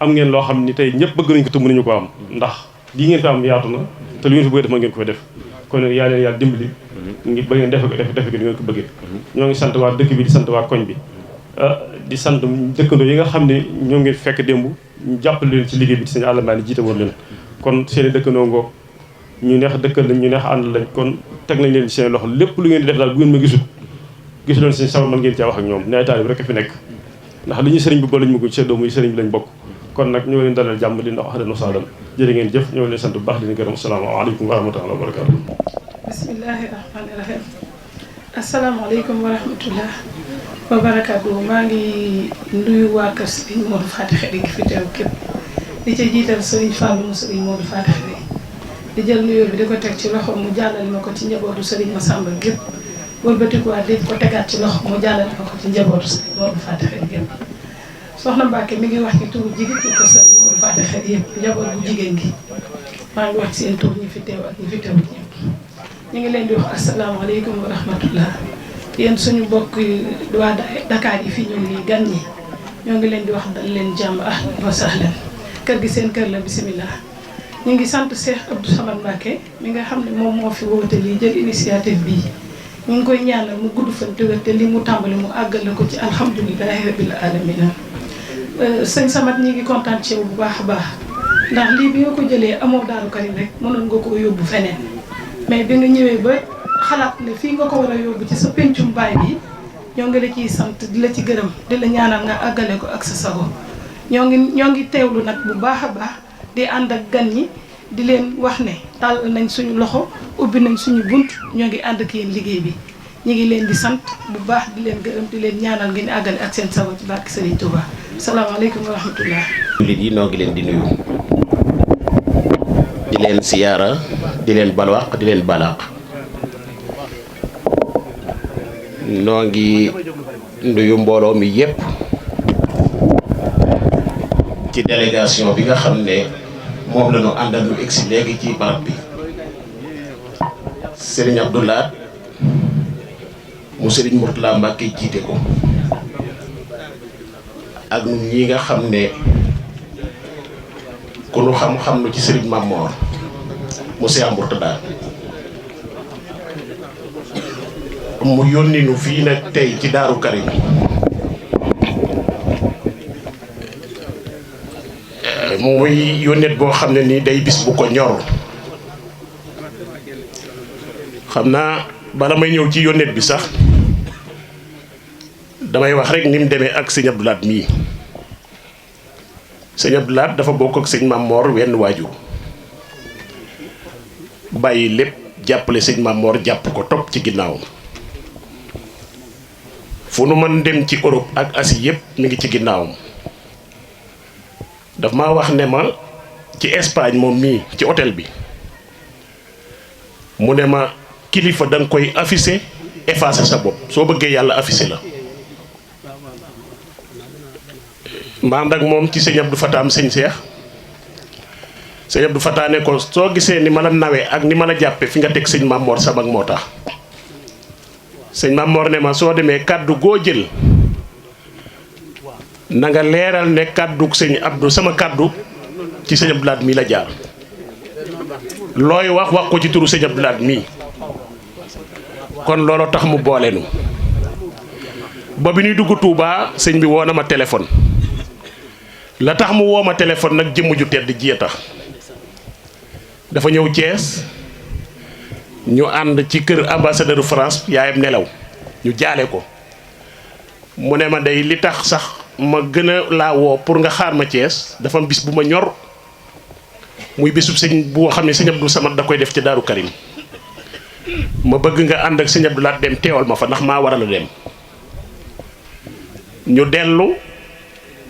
am ngeen loo xam ni tey ñëpp bëgg nañ ko te mënuñu ko am ndax lii ngeen fi am yaatu na te lu ngeen fi bëgg def mën ngeen ko fa def kon nag yaa leen yàlla dimbali ngi ba ngeen defe ko ni ngeen ko bëggee ñoo ngi sant waa dëkk bi di sant waa koñ bi di sant dëkkandoo yi nga xam ne ñoo ngi fekk démb ñu jàppale leen ci liggéey bi ci seen àllambaa ni jiite woon leen kon seen i dëkkandoo ngoog ñu neex dëkkal lañ ñu neex ànd lañ kon teg nañ leen ci seen loxo lépp lu ngeen di def daal bu ngeen ma gisuloon seen sama mën ngeen caa wax ak ñoom nawetaan bi rek fi nekk ndax li ñu sëriñ bi ba lañ mugg seddoo muy sëriñ bi lañ bokk kon nag ñoo leen dalal jàmm li ndax wax dëgg saalam jërë ngeen jëf ñoo leen sant bu baax di leen gërëm asalaamaaleykum wa rahmatulah wa barakaatu. bismillahi rahmaani rahim asalaamaaleykum wa rahmatullah wa barakaatu maa ngi nuyu waa kër Serigne Modou Faty Khary gi fi teew képp di ca jiital Serigne Fallou mu Serigne Modou Faty Khary di jël nuyoo bi di ko teg ci loxo mu jàllale ma ko ci njabootu Serigne Massamba gépp wëlbatikuwaat di ko tegaat ci loxo mu jàllale ma ko ci njabootu Serigne Modou Faty Khary gépp soxna Mbacke mi ngi wax ci turu jigéen ñi ko Serigne Modou Faty Khary yëpp njaboot bu jigéen gi maa ngi wax seen tur ñi fi teew ak ñi fi teew ñëpp ñu ngi leen di wax asalaamaaleykum wa rahmatullah yéen suñu bokk waa Dakar yi fi ñëw nii gan ñi ñoo ngi leen di wax dal leen jàmm ahlan wa sahlan kër gi seen kër la bisimilah. ñu ngi sant Cheikh Abdou Samad Mbacke mi nga xam ne moom moo fi woote lii jël initiative bii ñu ngi koy ñaanal mu gudd fan te li mu tàmbali mu àggale ko ci alhamdulilahi rabbil alamina. sëñ Samad ñi ngi kontaan ci yow bu baax a baax ndax lii bi nga ko jëlee amoo Daaru Karim rek mënoon nga koo yóbbu feneen mais bi nga ñëwee ba xalaat ne fii nga ko war a yóbbu ci sa pencum baay bi ñoo ngi la ciy sant di la ci gërëm di la ñaanal nga àggale ko ak sa sago ñoo ngi teewlu nag bu baax a baax di ànd ak gan ñi di leen wax ne tàll nañ suñu loxo ubbi nañ suñu bunt ñoo ngi ànd ak yéen liggéey bi ñu ngi leen di sant bu baax di leen gërëm di leen ñaanal ngeen àggale ak seen sago ci barke Serigne Touba salaamaaleykum wa rahmatullah. jullit yi noo ngi leen di nuyu di leen siyaara di leen balwaq di leen balaq noo ngi nuyu mbooloo mi yépp ci délégation bi nga xam ne moom la ñu àndal lu egsi léegi ci barab bi Serigne Abdoulaye mu Serigne Mourtala Mbacke jiite ko ak ñun ñi nga xam ne ku nu xam-xam nu ci Serigne Mamor mu Cheikh Mourtada mu yónni nu fii nag tey ci Daaru Karim muy yónneet boo xam ne nii day bis bu ko ñor xam naa bala may ñëw ci yónneet bi sax damay wax rek ni mu demee ak sëñ Abdou Lahad mii sëñ Abdou Lahad dafa bokk ak sëñ Mamor wenn waajur bàyyi lépp jàppale sëñ Mamor jàpp ko topp ci ginnaaw fu nu mën dem ci Europe ak Asie yépp mi ngi ci ginnaawam daf ma wax ne ma ci Espagne moom mii ci hôtel bi mu ne ma kilifa da nga koy afficher effacer sa bopp soo bëggee yàlla afficher la ma ànd ak moom ci sëñ Abdou Fatah am sëñ Cheikh sëñ Abdou Fatah ne ko soo gisee ni ma la nawee ak ni ma la jàppe fi nga teg sëñ Mamor sabak moo tax sëñ Mamor ne ma soo demee kàddu goo jël na nga leeral ne kàddu sëñ Abdou sama kàddu ci sëñ Abdou Lahad mii la jaar looy wax ko ci turu sëñ Abdou Lahad mii kon loolu tax mu boole nu ba bi ñuy dugg Touba sëñ bi woo na ma téléphone la tax mu woo ma téléphone nag jëmm ju tedd ji tax dafa ñëw Thiès ñu ànd ci kër ambassadeur France yaayam nelaw ñu jaale ko mu ne ma day li tax sax ma gën a laa woo pour nga xaar ma Thiès dafa am bis bu ma ñor muy bisub sëñ boo xam ne sëñ Abdou Samad da koy def ci Daaru Karim ma bëgg nga ànd ak sëñ Abdou Lahad dem teewal ma fa ndax maa waral a dem ñu dellu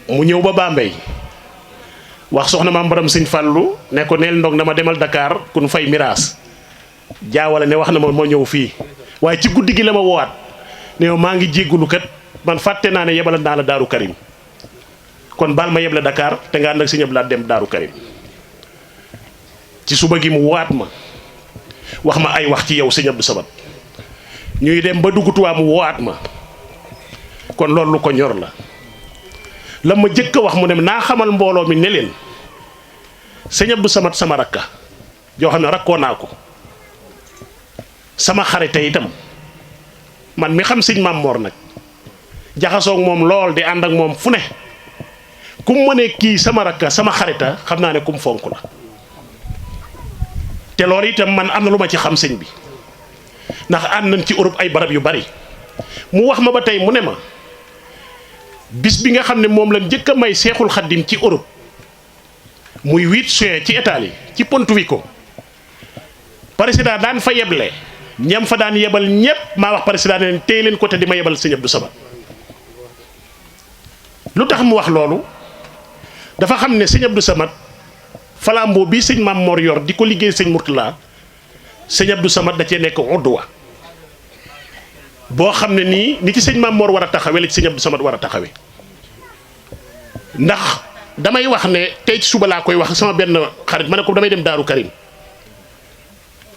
mu ñëw ba Bambey wax soxna maam Baram sëñ Fallou ne ko neel ndog na ma demal Dakar kun fay miraas jaawale ne wax na ma moo ñëw fii waaye ci guddi gi la ma woowaat ne maa ngi jéggulu kat man fàtte naa ne yebal naa la Daaru Karim kon baal ma yeble Dakar te nga ànd ak sëñ Abdou Lahad dem Daaru Karim ci suba gi mu woowaat ma wax ma ay wax ci yow sëñ Abdou Samad ñuy dem ba dugg Tuubaa mu woowaat ma kon loolu lu ko ñor la ma jëkk a wax mu ne naa xamal mbooloo mi ne leen sëñ Abdou Samad sama rakka joo xam ne rakkoo naa ko sama xarite itam man mi xam sëñ Mamor nag jaxasoog moom lool di ànd ak moom fu ne ku mu mënee kii sama rakka sama xarita xam naa ne ku mu fonk la te loolu itam man am na lu ma ci xam sëñ bi ndax ànd nañ ci Europe ay barab yu bari mu wax ma ba tey mu ne ma bis bi nga xam ne moom lañ njëkk a may Seexul Xaddim ci Europe muy 8 juin ci Italie ci Pontevico président daan fa yeble ñam fa daan yebal ñépp maa wax président ne leen téye leen ko te di ma yebal sëñ Abdou Samad lu tax mu wax loolu dafa xam ne sëñ Abdou Samad flambeau bi sëñ Mamor yor di ko liggéey sëñ Mourtala sëñ Abdou Samad da cee nekk udwa boo xam ne nii ni ci sëñ Mamor war a taxawe la ci sëñ Abdou Samad war a taxawe ndax damay wax ne tey ci suba laa koy wax sama benn xarit ma ne ko damay dem Daaru Karim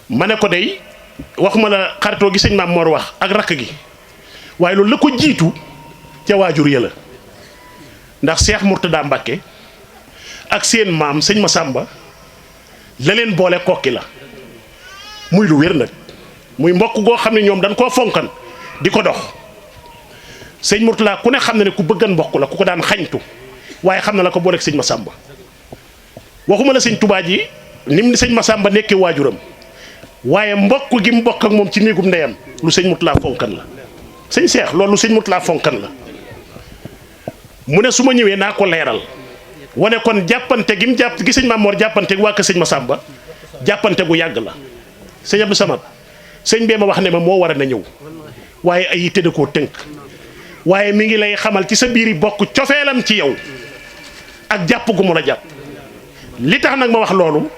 ma ne ko day waxuma la xaritoo gi sëñ Mamor wax ak rakk gi waaye loolu la ko jiitu ca waajur ya la ndax Cheikh Mourtada Mbacke ak seen maam sëñ Massamba la leen boole kokki la muy lu wér nag muy mbokk goo xam ne ñoom dañ koo fonkan di ko dox sëñ Mourtada ku ne xam na ne ku bëggan mbokk la ku ko daan xañtu waaye xam na la ko booleeg sëñ Massamba waxuma la sëñ Touba ji nim ni sëñ Massamba nekkee waajuram waaye mbokk gi mu bokk ak moom ci néegum ndeyam lu sëñ Mourtada fonkan la sëñ Cheikh loolu lu sëñ Mourtada fonkan la mu ne su ma ñëwee naa ko leeral wane kon jàppante gi mu jàpp gi sëñ Mamor jàppante waa kër sëñ Massamba jàppante gu yàgg la sëñ Abdou Samad sëñ bee ma wax ne ma moo war a na ñëw waaye ay yitte da koo tënk waaye mi ngi lay xamal ci sa biir yi bokk cofeelam ci yow ak jàpp gu mu la jàpp li tax nag ma wax loolu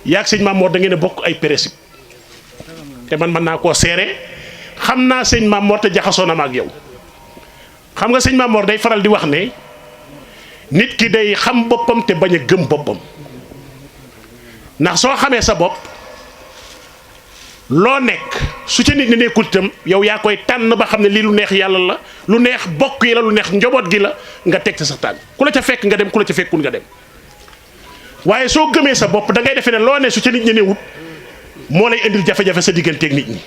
yaag sëñ Mamor da ngeen a bokk ay principe te man mën naa koo seere xam naa sëñ Mamor te jaxasoo na ma ak yow xam nga sëñ Mamor day faral di wax ne nit ki day xam boppam te bañ a gëm boppam ndax soo xamee sa bopp loo nekk su ca nit ñi nekkul itam yow yaa koy tànn ba xam ne lii lu neex yàlla la lu neex bokk yi la lu neex njaboot gi la nga teg ci sa tànk ku la ca fekk nga dem ku la ca fekkul nga dem waaye soo gëmee sa bopp da ngay defee ne loo ne su ca nit ñi newut moo lay indil jafe-jafe sa digganteeg nit ñi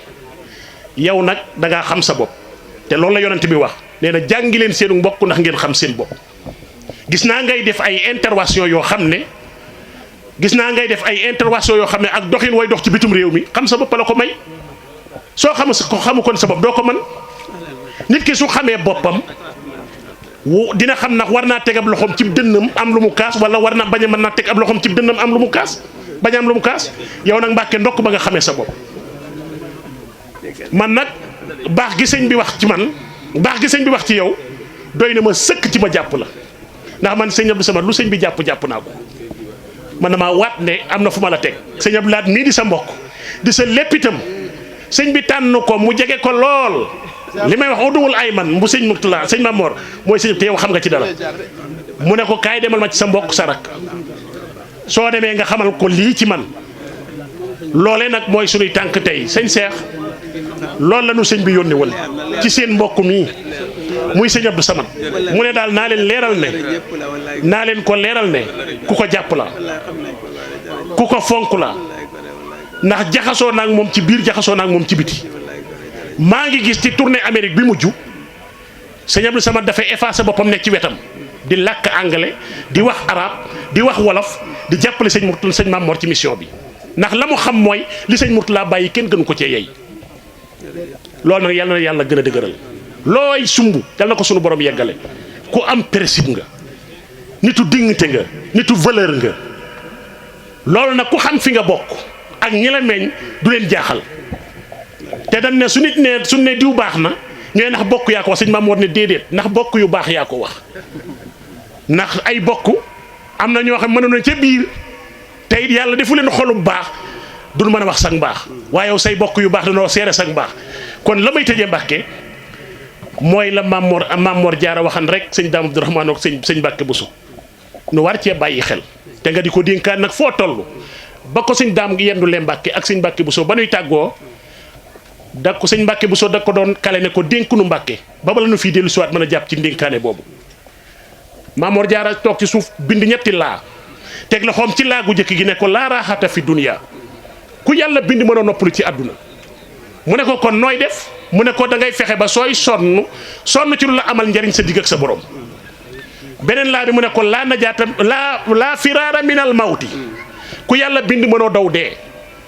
yow nag da ngaa xam sa bopp te loolu la yonent bi wax nee na jàngi leen seenu mbokk ndax ngeen xam seen bopp. gis naa ngay def ay intervention yoo xam ne ak doxin way dox ci bitum réew mi xam sa bopp la ko may soo xamu kon sa bopp doo ko mën nit ki su xamee boppam dina xam nag war naa teg ab loxoom ci dënnam am lu mu kaas wala war na bañ a mën naa teg ab loxoom ci dënnam am lu mu kaas bañ a am lu mu kaas yow nag Mbàkke ndokk ba nga xamee sa bopp man nag baax gi sëñ bi wax ci man baax gi sëñ bi wax ci yow doy na ma sëkk ci ma jàpp la ndax man sëñ Abdou Samad lu sëñ bi jàpp naa ko man damaa waat ne am na fu ma la teg sëñ Abdou Lahat mii di sa mbokk di sa lépp itam sëñ bi tànn ko mu jege ko lool li may wax udumul ay man bu sëñ Murtala sëñ Mamor mooy sëñ te yow xam nga ci dara mu ne ko kaay demal ma ci sa mbokk sa rak soo demee nga xamal ko lii ci man loolee nag mooy sunuy tànk tey sëñ Seex loolu la nu sëñ bi yónni wal ci seen mbokk mii muy sëñ Abdou Samad mu ne daal naa leen ko leeral ne ku ko jàpp la ku ko fonk la ndax jaxasoo naag moom ci biir jaxasoo naag moom ci biti maa ngi gis ci tournée Amérique bi mujj sëñ Abdou Samad dafay effacé boppam nekk ci wetam di làkk anglais di wax arabe di wax wolof di jàppale sëñ Murtala sëñ Maam Mor ci mission bi ndax la mu xam mooy li sëñ Murtala bàyyi kenn gënu ko cee yey loolu nag yàlla na yàlla gën a dëgëral looy sumb yàlla na ko sunu borom yeggale ku am principe nga nitu dignité nga nitu valeur nga loolu nag ku xam fi nga bokk ak ñi la meññ du leen jaaxal te dañ ne su ne diw baax na ñooy ndax bokk yaa ko wax sëñ Maam Mor ne déedéet ndax bokk yu baax yaa ko wax ndax ay bokk am na ñoo xam mënoon na ca biir te it yàlla defu leen xolu baax duñ mën a wax sang baax waaye yow say bokk yu baax dañoo seere sang baax kon la may tëjee Mbàkke mooy la Maam Mor Jaara waxan rek sëñ Daam Abdourahmane ak sëñ Mbàkke Buso nu war cee bàyyi xel te nga di ko dénkaan nag foo toll ba ko sëñ Daam yendu lee Mbàkke ak sëñ Mbàkke Buso ba nuy tàggoo da ko sëñ Mbàkke Buso da ko doon kale ne ko dénk nu Mbàkke ba bala nu fii dellu siwaat mën a jàpp ci ndénkaane boobu Maam Mor Jaara toog ci suuf bind ñetti laa teg la xoom ci laa gu jëkk gi ne ko laa raaxata fi dunya ku yàlla bind mën a noppalu ci àdduna mu ne ko kon nooy def mu ne ko da ngay fexe ba sooy sonn ci lu la amal njariñ sa digg ak sa borom beneen laa bi mu ne ko laa najaata laa firaara minal mawti ku yàlla bind mënoo daw dee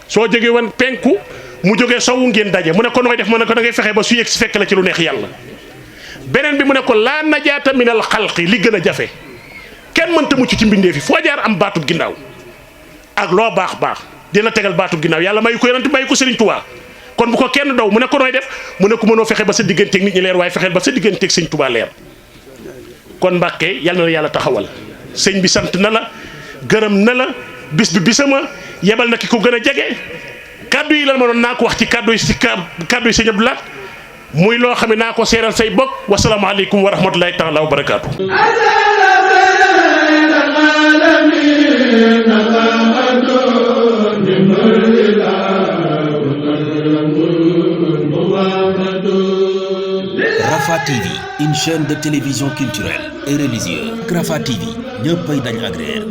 soo jógee woon penku mu jógee sowu ngeen daje mu ne ko nooy def mu ne ko da ngay fexe ba su yegg si fekk la ci lu neex yàlla beneen bi mu ne ko laa najaata minal xalqi li gën a jafe kenn mënta mucc ci mbindee fi foo jaar am baatub ginnaaw ak loo baax dina tegal baatub ginnaaw yàlla mayu ko yonent mayu ko Sëriñ Tuubaa kon bu ko kenn daw mu ne ko nooy def mu ne ko mënoo fexe ba sa digganteeg nit ñi leer waaye fexeel ba sa digganteeg Sëriñ Tuubaa leer kon Mbàkke yàlla na la yàlla taxawal sëñ bi sant na la gërëm na la bis bi bisama yebal na ki ko gën a jege kaddu yi la ma doon naa ko wax ci kaddu yi sëñ Abdou Lahat muy loo xam ne naa ko seeral say bokk wasalaamaaleykum wa rahmatulahi taala wa barakaatu. Rafah TV, une chaîne de télévision culturelle et religieuse. Rafah TV, ñëppay dañ agréer.